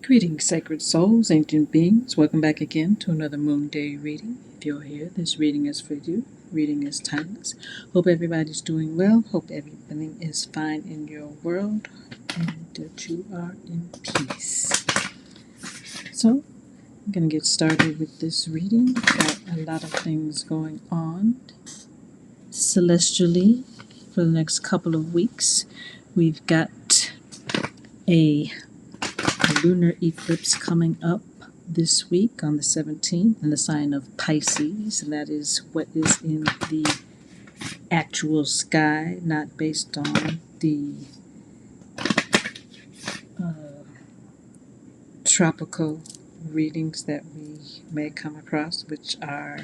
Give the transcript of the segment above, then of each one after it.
Greetings, sacred souls, ancient beings. Welcome back again to another Moonday Reading. If you're here, this reading is for you. Reading is timeless. Hope everybody's doing well. Hope everything is fine in your world and that you are in peace. So, I'm going to get started with this reading. Got a lot of things going on celestially for the next couple of weeks. We've got a lunar eclipse coming up this week on the 17th in the sign of Pisces, and that is what is in the actual sky, not based on the tropical readings that we may come across, which are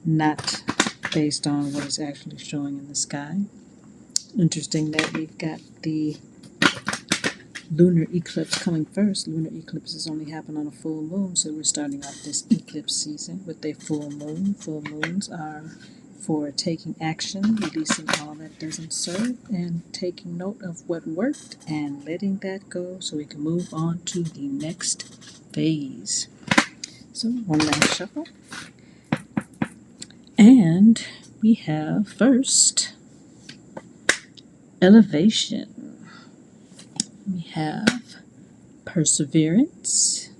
not based on what is actually showing in the sky. Interesting that we've got the lunar eclipse coming first. Lunar eclipses only happen on a full moon, so we're starting off this eclipse season with a full moon. Full moons are for taking action, releasing all that doesn't serve, and taking note of what worked and letting that go so we can move on to the next phase. So, one last shuffle. And we have first elevation. We have perseverance.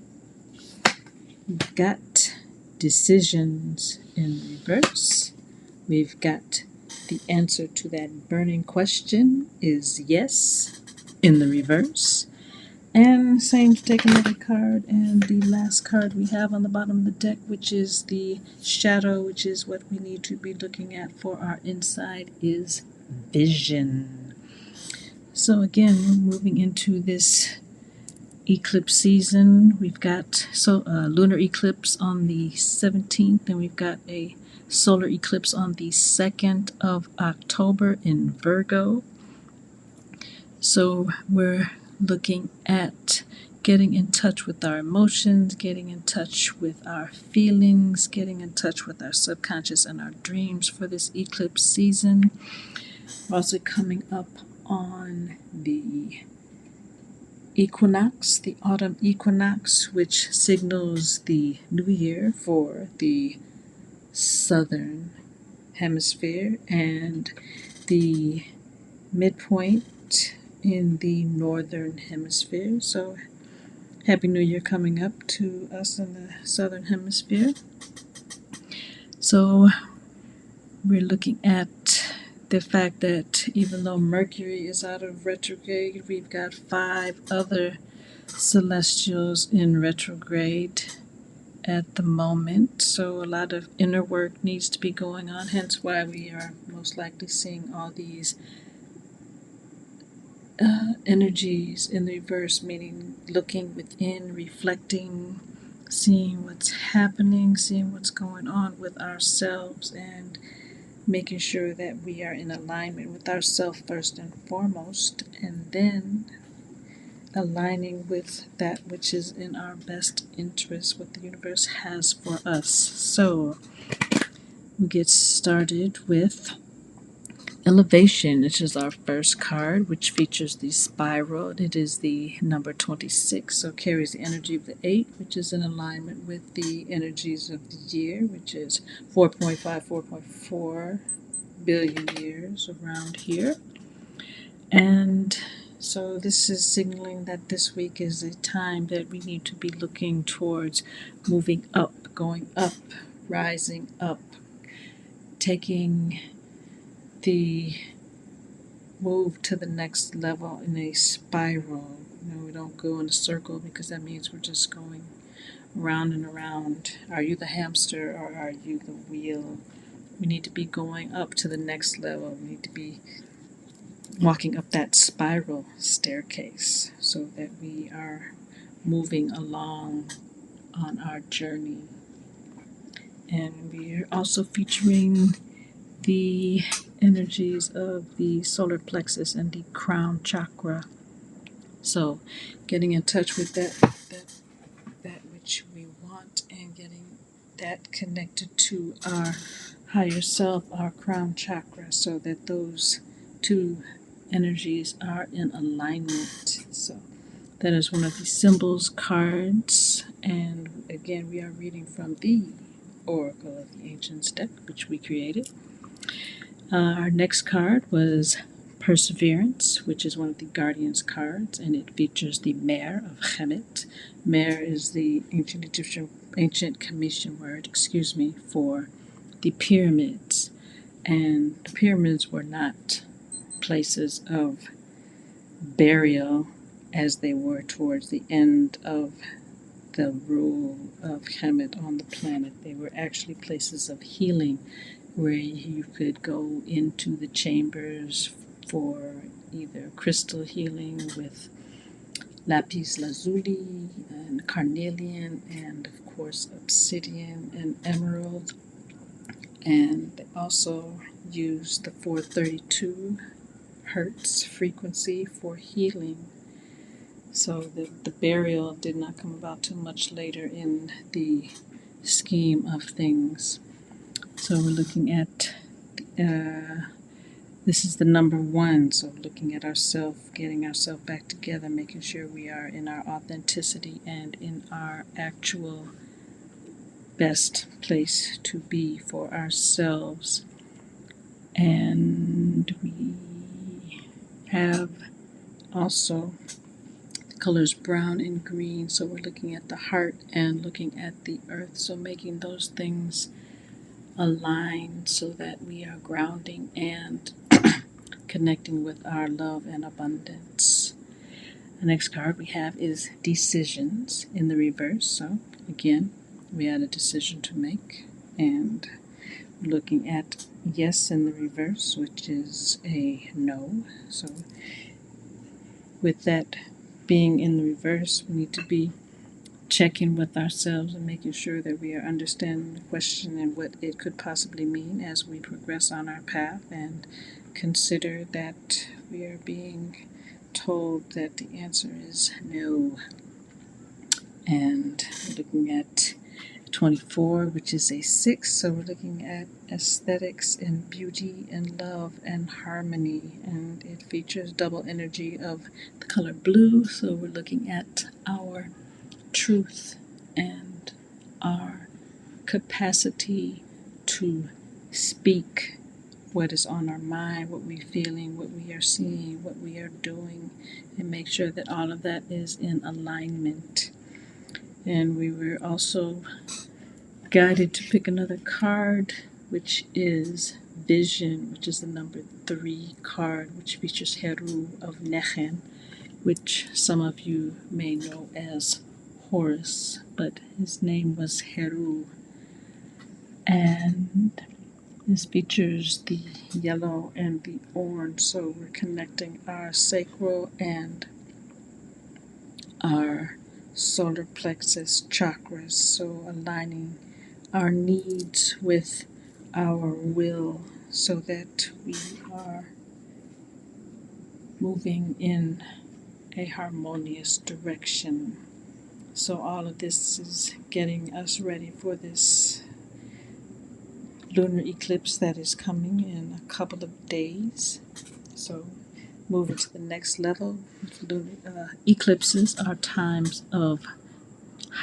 We've got decisions in reverse. We've got the answer to that burning question is yes in the reverse. And same to take another card, and the last card we have on the bottom of the deck, which is the shadow, which is what we need to be looking at for our inside, is vision. So again, we're moving into this eclipse season. We've got lunar eclipse on the 17th, and we've got a solar eclipse on the 2nd of October in Virgo. So we're looking at getting in touch with our emotions, getting in touch with our feelings, getting in touch with our subconscious and our dreams for this eclipse season. We're also coming up on the equinox, the autumn equinox, which signals the new year for the southern hemisphere and the midpoint in the northern hemisphere. So happy new year coming up to us in the southern hemisphere. So we're looking at the fact that even though Mercury is out of retrograde, we've got 5 other celestials in retrograde at the moment. So a lot of inner work needs to be going on, hence why we are most likely seeing all these energies in the reverse, meaning looking within, reflecting, seeing what's happening, seeing what's going on with ourselves, and making sure that we are in alignment with ourselves first and foremost, and then aligning with that which is in our best interest, what the universe has for us. So we get started with elevation, which is our first card, which features the spiral. It is the number 26, so carries the energy of the 8, which is in alignment with the energies of the year, which is 4.4 billion years around here. And so this is signaling that this week is a time that we need to be looking towards moving up, going up, rising up, taking the move to the next level in a spiral. We don't go in a circle, because that means we're just going round and around. Are you the hamster or are you the wheel? We need to be going up to the next level. We need to be walking up that spiral staircase so that we are moving along on our journey. And we are also featuring the energies of the solar plexus and the crown chakra. So getting in touch with that which we want want and getting that connected to our higher self, our crown chakra, so that those two energies are in alignment. So that is one of the symbols cards, and again, we are reading from the Oracle of the Ancients deck, which we created. Our next card was Perseverance, which is one of the Guardians cards, and it features the Mare of Chemet. Mare is the ancient Egyptian, ancient Commission word, for the pyramids. And the pyramids were not places of burial as they were towards the end of the rule of Kemet on the planet. They were actually places of healing where you could go into the chambers for either crystal healing with lapis lazuli and carnelian and of course obsidian and emerald, and they also used the 432 hertz frequency for healing. So the burial did not come about too much later in the scheme of things. So we're looking at, this is the number one, so looking at ourselves, getting ourselves back together, making sure we are in our authenticity and in our actual best place to be for ourselves. And we have also colors brown and green, so we're looking at the heart and looking at the earth, so making those things align so that we are grounding and connecting with our love and abundance. The next card we have is Decisions in the reverse, so again we had a decision to make, and we're looking at Yes in the reverse, which is a no. So with that being in the reverse, we need to be checking with ourselves and making sure that we are understanding the question and what it could possibly mean as we progress on our path, and consider that we are being told that the answer is no. And we're looking at 24, which is a 6, so we're looking at aesthetics and beauty and love and harmony, and it features double energy of the color blue, so we're looking at our truth and our capacity to speak what is on our mind, what we're feeling, what we are seeing, what we are doing, and make sure that all of that is in alignment. And we were also guided to pick another card, which is Vision, which is the number 3 card, which features Heru of Nechen, which some of you may know as Horus, but his name was Heru. And this features the yellow and the orange, so we're connecting our sacral and our solar plexus chakras, so aligning our needs with our will so that we are moving in a harmonious direction. So all of this is getting us ready for this lunar eclipse that is coming in a couple of days. So moving to the next level, eclipses are times of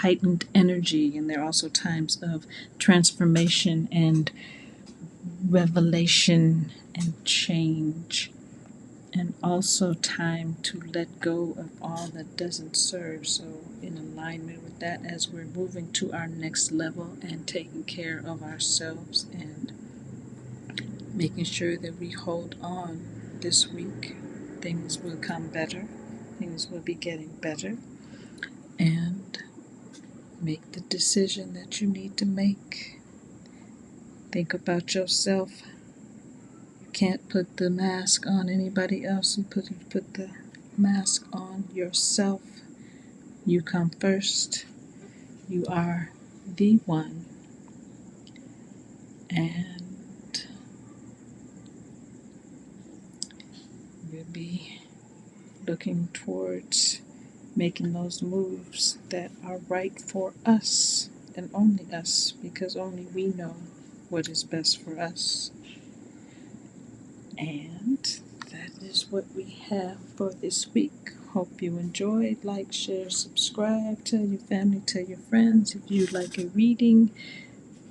heightened energy, and they're also times of transformation and revelation and change, and also time to let go of all that doesn't serve. So in alignment with that, as we're moving to our next level and taking care of ourselves and making sure that we hold on this week, things will come better, things will be getting better, and make the decision that you need to make. Think about yourself. You can't put the mask on anybody else. You put the mask on yourself. You come first. You are the one. And we'll be looking towards making those moves that are right for us. and only us, because only we know what is best for us. And that is what we have for this week. Hope you enjoyed. Like, share, subscribe, tell your family, tell your friends. If you'd like a reading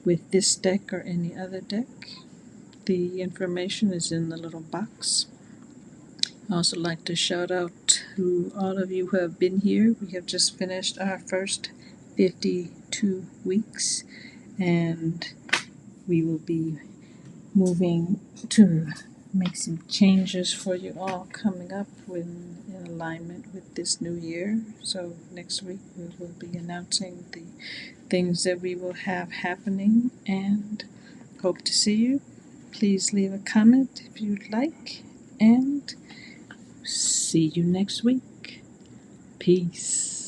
with this deck or any other deck, the information is in the little box. I also like to shout out to all of you who have been here. We have just finished our first 52 weeks, and we will be moving to make some changes for you all coming up in alignment with this new year. So next week we will be announcing the things that we will have happening, and hope to see you. Please leave a comment if you'd like, and see you next week. Peace.